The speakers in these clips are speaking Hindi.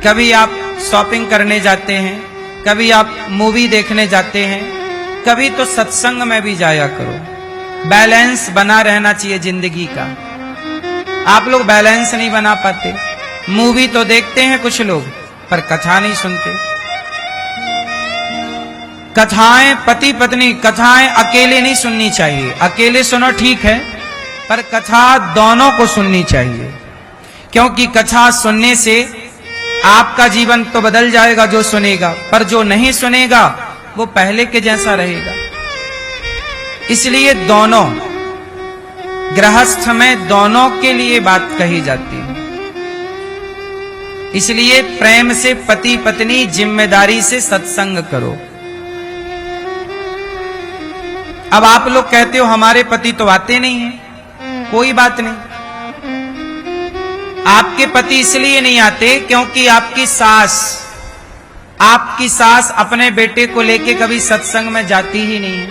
कभी आप शॉपिंग करने जाते हैं, कभी आप मूवी देखने जाते हैं, कभी तो सत्संग में भी जाया करो। बैलेंस बना रहना चाहिए जिंदगी का। आप लोग बैलेंस नहीं बना पाते। मूवी तो देखते हैं कुछ लोग, पर कथा नहीं सुनते। कथाएं पति पत्नी, कथाएं अकेले नहीं सुननी चाहिए। अकेले सुनो ठीक है, पर कथा दोनों को सुननी चाहिए, क्योंकि कथा सुनने से आपका जीवन तो बदल जाएगा जो सुनेगा, पर जो नहीं सुनेगा वो पहले के जैसा रहेगा। इसलिए दोनों, गृहस्थ में दोनों के लिए बात कही जाती है। इसलिए प्रेम से पति पत्नी जिम्मेदारी से सत्संग करो। अब आप लोग कहते हो हमारे पति तो आते नहीं हैं। कोई बात नहीं, आपके पति इसलिए नहीं आते क्योंकि आपकी सास अपने बेटे को लेके कभी सत्संग में जाती ही नहीं है।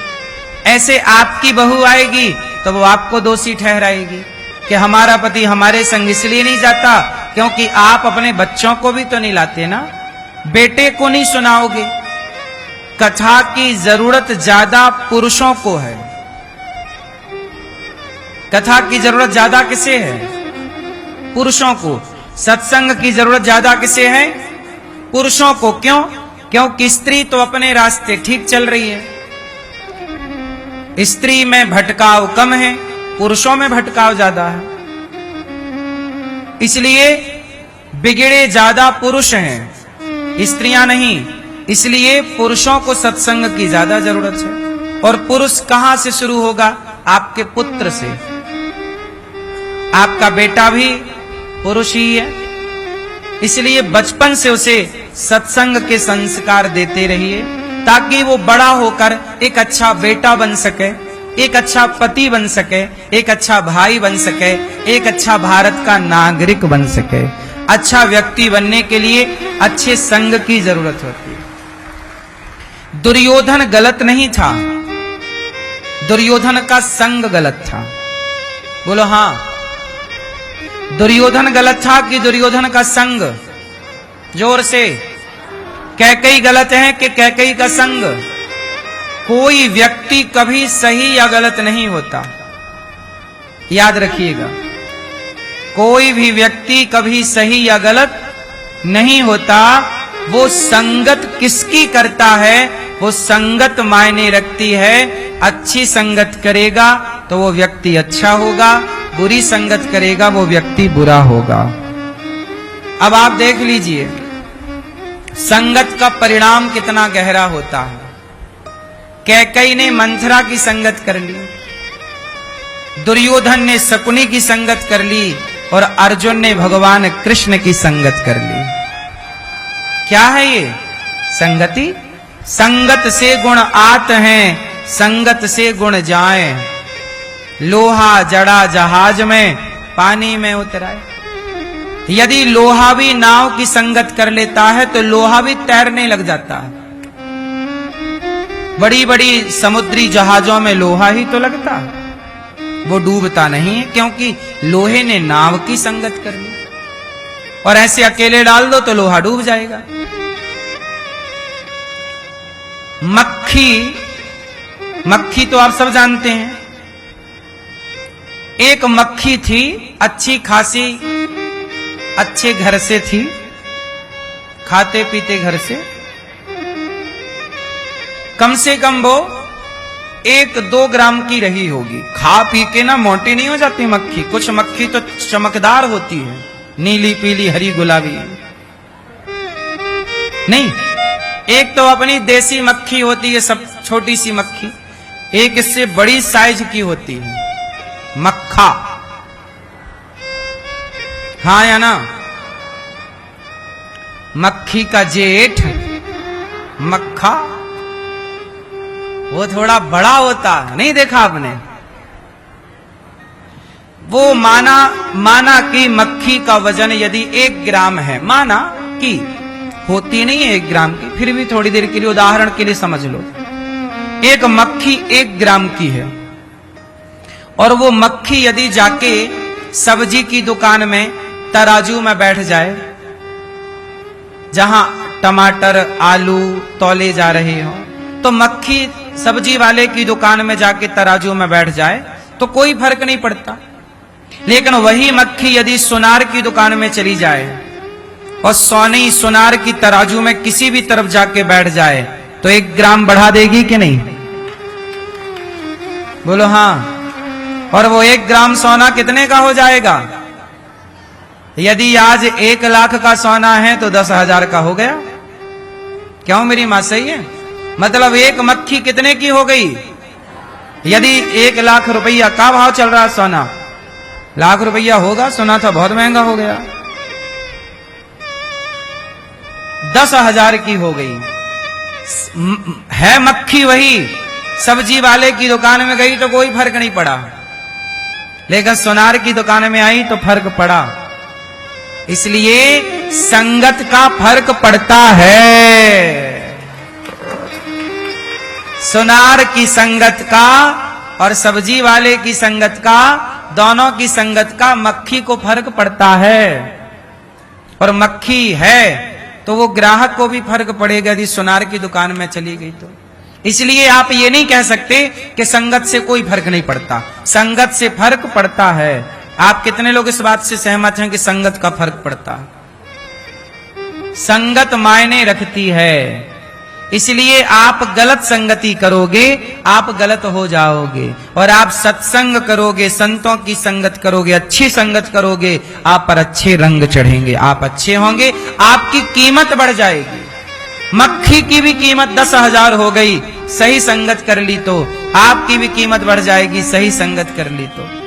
ऐसे आपकी बहू आएगी तो वो आपको दोषी ठहराएगी कि हमारा पति हमारे संग इसलिए नहीं जाता क्योंकि आप अपने बच्चों को भी तो नहीं लाते ना, बेटे को नहीं सुनाओगे। कथा की जरूरत ज्यादा पुरुषों को है। कथा की जरूरत ज्यादा किसे है? पुरुषों को। सत्संग की जरूरत ज्यादा किसे है? पुरुषों को। क्यों? क्योंकि स्त्री तो अपने रास्ते ठीक चल रही है। स्त्री में भटकाव कम है, पुरुषों में भटकाव ज्यादा है। इसलिए बिगड़े ज्यादा पुरुष हैं, स्त्रियां नहीं। इसलिए पुरुषों को सत्संग की ज्यादा जरूरत है। और पुरुष कहां से शुरू होगा? आपके पुत्र से। आपका बेटा भी पुरुष ही है, इसलिए बचपन से उसे सत्संग के संस्कार देते रहिए, ताकि वो बड़ा होकर एक अच्छा बेटा बन सके, एक अच्छा पति बन सके, एक अच्छा भाई बन सके, एक अच्छा भारत का नागरिक बन सके। अच्छा व्यक्ति बनने के लिए अच्छे संग की जरूरत होती है। दुर्योधन गलत नहीं था, दुर्योधन का संग गलत था। बोलो हां, दुर्योधन गलत था कि दुर्योधन का संग? जोर से। कैकेयी गलत है कि कैकेयी का संग? कोई व्यक्ति कभी सही या गलत नहीं होता, याद रखिएगा। कोई भी व्यक्ति कभी सही या गलत नहीं होता। वो संगत किसकी करता है, वो संगत मायने रखती है। अच्छी संगत करेगा तो वो व्यक्ति अच्छा होगा, बुरी संगत करेगा वो व्यक्ति बुरा होगा। अब आप देख लीजिए संगत का परिणाम कितना गहरा होता है। कैकेयी ने मंथरा की संगत कर ली, दुर्योधन ने शकुनी की संगत कर ली, और अर्जुन ने भगवान कृष्ण की संगत कर ली। क्या है ये? संगति। संगत से गुण आत हैं, संगत से गुण जाए। लोहा जड़ा जहाज में, पानी में उतराए। यदि लोहा भी नाव की संगत कर लेता है तो लोहा भी तैरने लग जाता है। बड़ी बड़ी समुद्री जहाजों में लोहा ही तो लगता है, वो डूबता नहीं है, क्योंकि लोहे ने नाव की संगत कर ली। और ऐसे अकेले डाल दो तो लोहा डूब जाएगा। मक्खी तो आप सब जानते हैं। एक मक्खी थी, अच्छी खासी अच्छे घर से थी, खाते पीते घर से। कम से कम वो 1-2 ग्राम की रही होगी। खा पी के ना मोटी नहीं हो जाती मक्खी। कुछ मक्खी तो चमकदार होती है, नीली पीली हरी गुलाबी। नहीं, एक तो अपनी देसी मक्खी होती है, सब छोटी सी मक्खी। एक इससे बड़ी साइज की होती है, मक्खा। हाँ या ना? मक्खी का जेठ मक्खा, वो थोड़ा बड़ा होता है, नहीं देखा आपने? वो माना कि मक्खी का वजन यदि 1 ग्राम है, माना कि होती नहीं है 1 ग्राम की, फिर भी थोड़ी देर के लिए उदाहरण के लिए समझ लो। एक मक्खी 1 ग्राम की है, और वो मक्खी यदि जाके सब्जी की दुकान में तराजू में बैठ जाए जहां टमाटर आलू तौले जा रहे हो, तो मक्खी सब्जी वाले की दुकान में जाके तराजू में बैठ जाए तो कोई फर्क नहीं पड़ता। लेकिन वही मक्खी यदि सुनार की दुकान में चली जाए और सोने सुनार की तराजू में किसी भी तरफ जाके बैठ जाए तो 1 ग्राम बढ़ा देगी कि नहीं? बोलो हाँ। और वो 1 ग्राम सोना कितने का हो जाएगा? यदि आज 1 लाख का सोना है तो 10,000 का हो गया। क्यों मेरी मां सही है? मतलब एक मक्खी कितने की हो गई? यदि 1 लाख रुपया का भाव चल रहा सोना, लाख रुपया होगा, सोना था बहुत महंगा हो गया, 10,000 की हो गई। है मक्खी वही, सब्जी वाले की दुकान में गई तो कोई फर्क नहीं पड़ा, लेकिन सुनार की दुकान में आई तो फर्क पड़ा। इसलिए संगत का फर्क पड़ता है। सुनार की संगत का और सब्जी वाले की संगत का, दोनों की संगत का मक्खी को फर्क पड़ता है। और मक्खी है तो वो ग्राहक को भी फर्क पड़ेगा यदि सुनार की दुकान में चली गई तो। इसलिए आप ये नहीं कह सकते कि संगत से कोई फर्क नहीं पड़ता, संगत से फर्क पड़ता है। आप कितने लोग इस बात से सहमत हैं कि संगत का फर्क पड़ता है? संगत मायने रखती है। इसलिए आप गलत संगति करोगे आप गलत हो जाओगे, और आप सत्संग करोगे, संतों की संगत करोगे, अच्छी संगत करोगे, आप पर अच्छे रंग चढ़ेंगे, आप अच्छे होंगे, आपकी कीमत बढ़ जाएगी। मक्खी की भी कीमत 10,000 हो गई, सही संगत कर ली तो आपकी भी कीमत बढ़ जाएगी, सही संगत कर ली तो।